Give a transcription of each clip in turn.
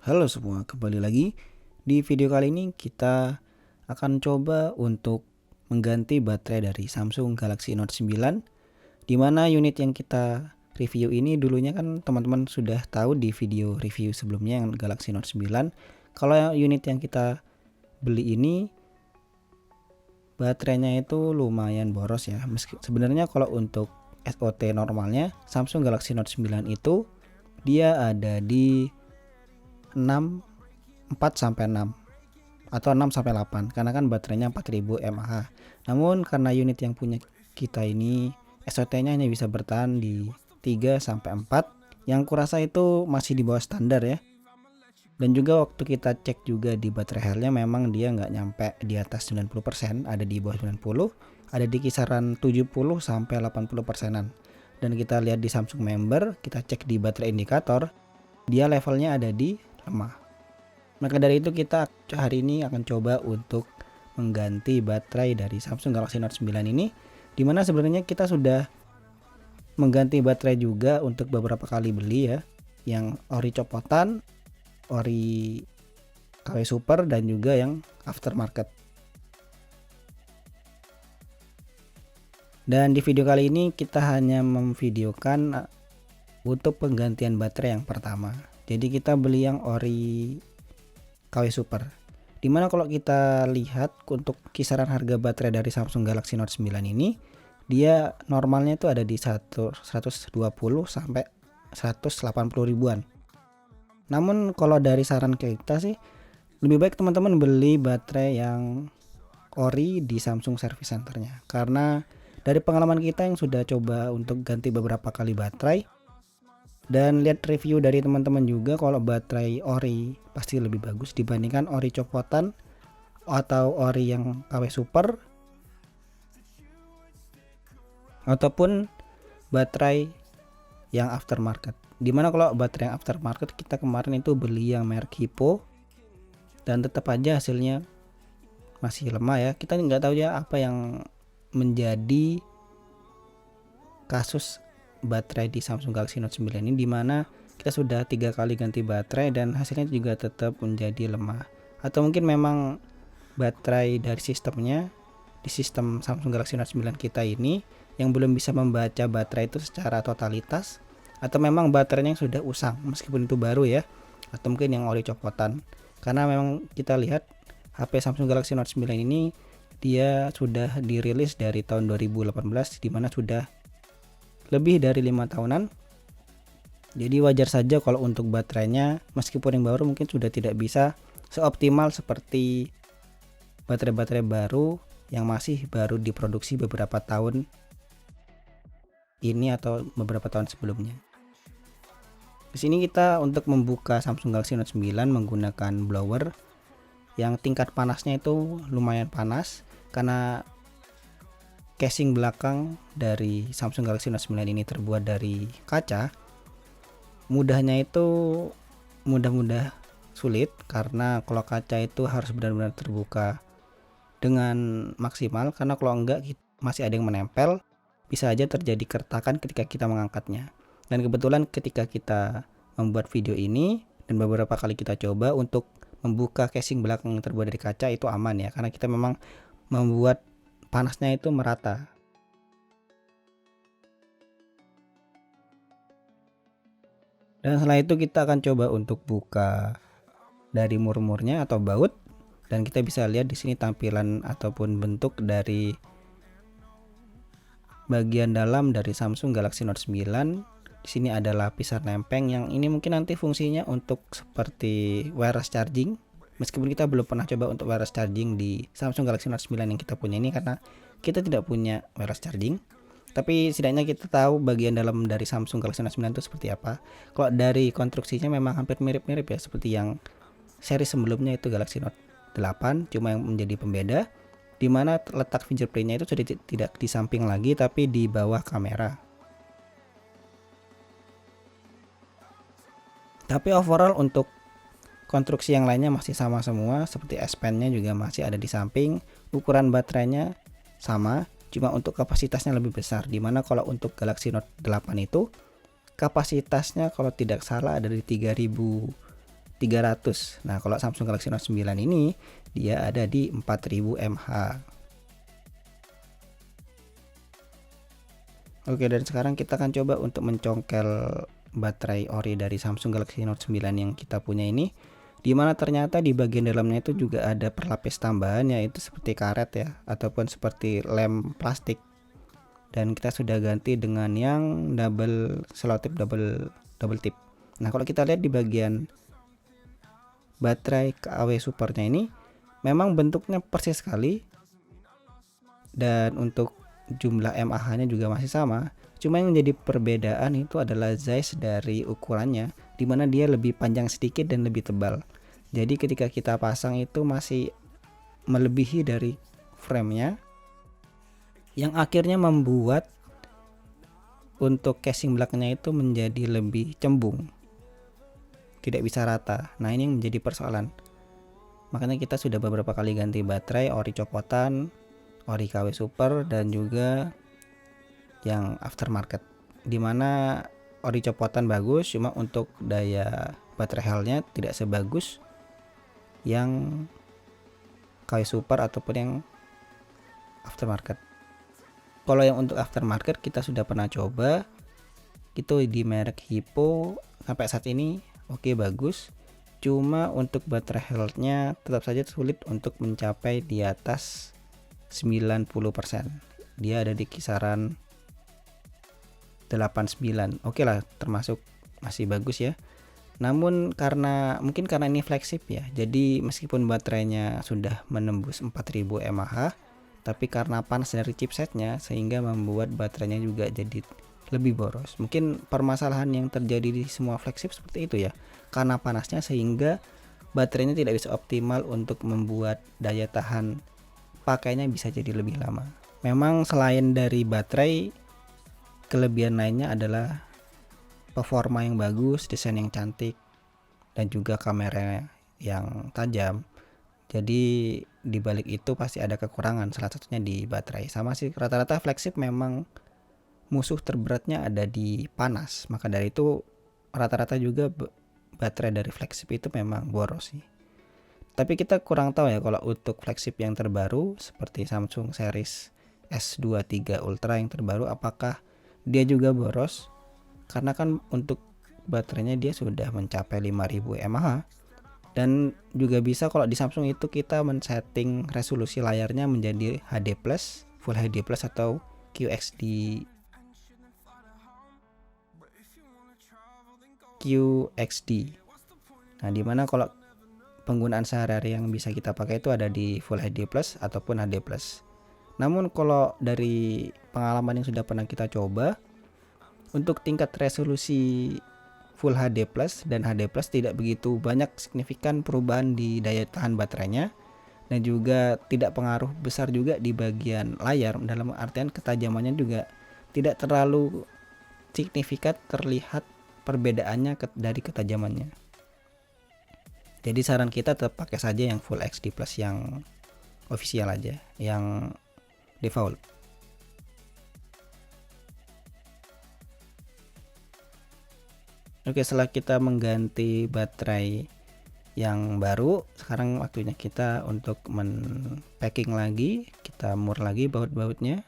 Halo semua, kembali lagi. Di video kali ini kita akan coba untuk mengganti baterai dari Samsung Galaxy Note 9, di mana unit yang kita review ini dulunya kan teman-teman sudah tahu di video review sebelumnya yang Galaxy Note 9. Kalau unit yang kita beli ini baterainya itu lumayan boros ya. Sebenarnya kalau untuk SOT normalnya Samsung Galaxy Note 9 itu dia ada di 4 sampai 6 atau 6 sampai 8 karena kan baterainya 4000 mAh. Namun karena unit yang punya kita ini SOT-nya hanya bisa bertahan di 3 sampai 4, yang kurasa itu masih di bawah standar ya. Dan juga waktu kita cek juga di baterai health-nya memang dia nggak nyampe di atas 90%, ada di bawah 90, ada di kisaran 70 sampai 80%-an. Dan kita lihat di Samsung Member, kita cek di baterai indikator, dia levelnya ada di lemah. Maka dari itu kita hari ini akan coba untuk mengganti baterai dari Samsung Galaxy Note 9 ini, dimana sebenarnya kita sudah mengganti baterai juga untuk beberapa kali beli ya, yang ori copotan, ori KW Super, dan juga yang aftermarket. Dan di video kali ini kita hanya memvideokan untuk penggantian baterai yang pertama. Jadi kita beli yang ori KW Super, dimana kalau kita lihat untuk kisaran harga baterai dari Samsung Galaxy Note 9 ini, dia normalnya itu ada di 120 sampai 180 ribuan. Namun kalau dari saran kita sih lebih baik teman-teman beli baterai yang ori di Samsung Service Centernya, karena dari pengalaman kita yang sudah coba untuk ganti beberapa kali baterai dan lihat review dari teman-teman juga, kalau baterai ori pasti lebih bagus dibandingkan ori copotan atau ori yang KW Super ataupun baterai yang aftermarket. Dimana kalau baterai yang aftermarket kita kemarin itu beli yang merek Hippo dan tetap aja hasilnya masih lemah ya. Kita nggak tahu ya apa yang menjadi kasus baterai di Samsung Galaxy Note 9 ini, dimana kita sudah 3 kali ganti baterai dan hasilnya juga tetap menjadi lemah. Atau mungkin memang baterai dari sistemnya di sistem Samsung Galaxy Note 9 kita ini yang belum bisa membaca baterai itu secara totalitas, atau memang baterainya yang sudah usang meskipun itu baru ya, atau mungkin yang ori copotan. Karena memang kita lihat HP Samsung Galaxy Note 9 ini dia sudah dirilis dari tahun 2018, dimana sudah lebih dari 5 tahunan. Jadi wajar saja kalau untuk baterainya meskipun yang baru mungkin sudah tidak bisa seoptimal seperti baterai-baterai baru yang masih baru diproduksi beberapa tahun ini atau beberapa tahun sebelumnya. Di sini kita untuk membuka Samsung Galaxy Note 9 menggunakan blower yang tingkat panasnya itu lumayan panas, karena casing belakang dari Samsung Galaxy Note 9 ini terbuat dari kaca. Mudahnya itu mudah sulit, karena kalau kaca itu harus benar-benar terbuka dengan maksimal, karena kalau enggak masih ada yang menempel, bisa aja terjadi keretakan ketika kita mengangkatnya. Dan kebetulan ketika kita membuat video ini dan beberapa kali kita coba untuk membuka casing belakang yang terbuat dari kaca, itu aman ya, karena kita memang membuat panasnya itu merata. Dan setelah itu kita akan coba untuk buka dari murmurnya atau baut, dan kita bisa lihat di sini tampilan ataupun bentuk dari bagian dalam dari Samsung Galaxy Note 9. Di sini ada lapisan lempeng yang ini mungkin nanti fungsinya untuk seperti wireless charging. Meskipun kita belum pernah coba untuk wireless charging di Samsung Galaxy Note 9 yang kita punya ini, karena kita tidak punya wireless charging. Tapi setidaknya kita tahu bagian dalam dari Samsung Galaxy Note 9 itu seperti apa. Kalau dari konstruksinya memang hampir mirip-mirip ya, seperti yang seri sebelumnya itu Galaxy Note 8, cuma yang menjadi pembeda dimana letak fingerprintnya itu sudah tidak di samping lagi tapi di bawah kamera. Tapi overall untuk konstruksi yang lainnya masih sama semua, seperti S Pen-nya juga masih ada di samping. Ukuran baterainya sama, cuma untuk kapasitasnya lebih besar, dimana kalau untuk Galaxy Note 8 itu kapasitasnya kalau tidak salah ada di 3000 300. Nah, kalau Samsung Galaxy Note 9 ini dia ada di 4000 mAh. Oke, dan sekarang kita akan coba untuk mencongkel baterai ori dari Samsung Galaxy Note 9 yang kita punya ini, dimana ternyata di bagian dalamnya itu juga ada perlapis tambahan, yaitu seperti karet ya, ataupun seperti lem plastik. Dan kita sudah ganti dengan yang double selotip double tip. Nah, kalau kita lihat di bagian baterai KW Supernya ini memang bentuknya persis sekali, dan untuk jumlah mAh nya juga masih sama. Cuma yang menjadi perbedaan itu adalah size dari ukurannya, dimana dia lebih panjang sedikit dan lebih tebal. Jadi ketika kita pasang itu masih melebihi dari framenya, yang akhirnya membuat untuk casing belakangnya itu menjadi lebih cembung, tidak bisa rata. Nah, ini yang menjadi persoalan. Makanya kita sudah beberapa kali ganti baterai ori copotan, ori KW Super, dan juga yang aftermarket, dimana ori copotan bagus, cuma untuk daya baterai healthnya tidak sebagus yang KW Super ataupun yang aftermarket. Kalau yang untuk aftermarket kita sudah pernah coba, itu di merek Hippo, sampai saat ini oke, bagus. Cuma untuk baterai healthnya tetap saja sulit untuk mencapai di atas 90%. Dia ada di kisaran 89. Oke lah, termasuk masih bagus ya. Namun mungkin karena ini flagship ya, jadi meskipun baterainya sudah menembus 4000 mAh, tapi karena panas dari chipsetnya sehingga membuat baterainya juga jadi lebih boros. Mungkin permasalahan yang terjadi di semua flagship seperti itu ya, karena panasnya sehingga baterainya tidak bisa optimal untuk membuat daya tahan pakainya bisa jadi lebih lama. Memang selain dari baterai, kelebihan lainnya adalah performa yang bagus, desain yang cantik, dan juga kamera yang tajam. Jadi di balik itu pasti ada kekurangan, salah satunya di baterai. Sama sih, rata-rata flagship memang musuh terberatnya ada di panas. Maka dari itu rata-rata juga baterai dari flagship itu memang boros sih. Tapi kita kurang tahu ya kalau untuk flagship yang terbaru seperti Samsung series S23 Ultra yang terbaru, apakah dia juga boros? Karena kan untuk baterainya dia sudah mencapai 5000 mAh. Dan juga bisa kalau di Samsung itu kita men-setting resolusi layarnya menjadi HD+, Full HD+, atau QXD. Nah, dimana kalau penggunaan sehari-hari yang bisa kita pakai itu ada di Full HD+ ataupun HD+. Namun kalau dari pengalaman yang sudah pernah kita coba, untuk tingkat resolusi Full HD Plus dan HD Plus tidak begitu banyak signifikan perubahan di daya tahan baterainya, dan juga tidak pengaruh besar juga di bagian layar, dalam artian ketajamannya juga tidak terlalu signifikan terlihat perbedaannya dari ketajamannya. Jadi saran kita tetap pakai saja yang Full HD Plus yang official aja, yang default. Oke, setelah kita mengganti baterai yang baru, sekarang waktunya kita untuk packing lagi, kita mur lagi baut-bautnya.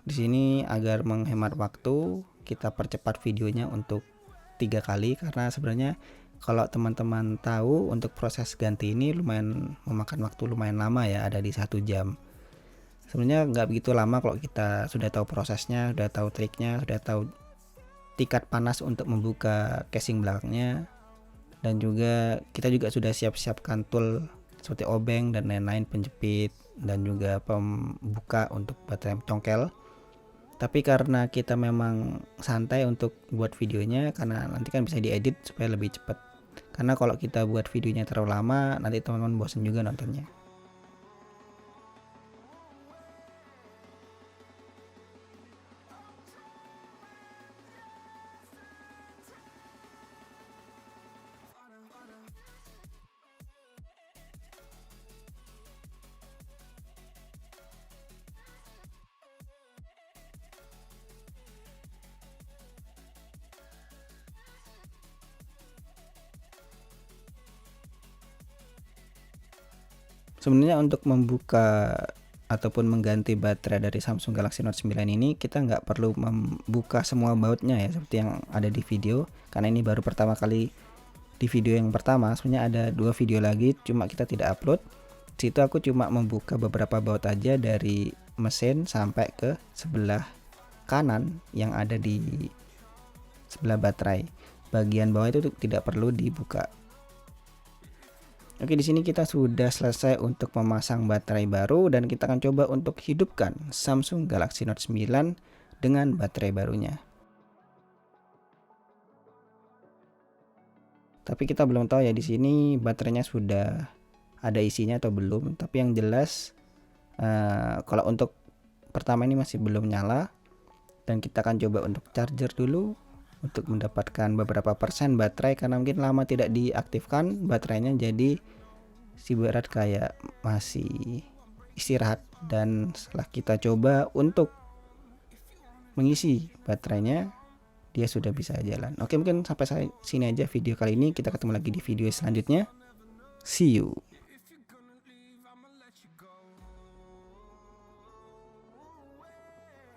Di sini agar menghemat waktu, kita percepat videonya untuk 3 kali, karena sebenarnya kalau teman-teman tahu untuk proses ganti ini lumayan memakan waktu lumayan lama ya, ada di 1 jam. Sebenarnya nggak begitu lama kalau kita sudah tahu prosesnya, sudah tahu triknya, sudah tahu tingkat panas untuk membuka casing belakangnya, dan juga kita juga sudah siap-siapkan tool seperti obeng dan lain-lain, penjepit dan juga pembuka untuk baterai congkel. Tapi karena kita memang santai untuk buat videonya, karena nanti kan bisa diedit supaya lebih cepat. Karena kalau kita buat videonya terlalu lama, nanti teman-teman bosan juga nontonnya. Sebenarnya untuk membuka ataupun mengganti baterai dari Samsung Galaxy Note 9 ini kita nggak perlu membuka semua bautnya ya seperti yang ada di video, karena ini baru pertama kali di video yang pertama. Sebenarnya ada 2 video lagi cuma kita tidak upload. Situ aku cuma membuka beberapa baut aja dari mesin sampai ke sebelah kanan yang ada di sebelah baterai. Bagian bawah itu tidak perlu dibuka. Oke, di sini kita sudah selesai untuk memasang baterai baru dan kita akan coba untuk hidupkan Samsung Galaxy Note 9 dengan baterai barunya. Tapi kita belum tahu ya di sini baterainya sudah ada isinya atau belum. Tapi yang jelas kalau untuk pertama ini masih belum nyala dan kita akan coba untuk charger dulu untuk mendapatkan beberapa persen baterai, karena mungkin lama tidak diaktifkan baterainya, jadi si berat kayak masih istirahat. Dan setelah kita coba untuk mengisi baterainya, dia sudah bisa jalan. Oke, mungkin sampai sini aja video kali ini. Kita ketemu lagi di video selanjutnya. See you.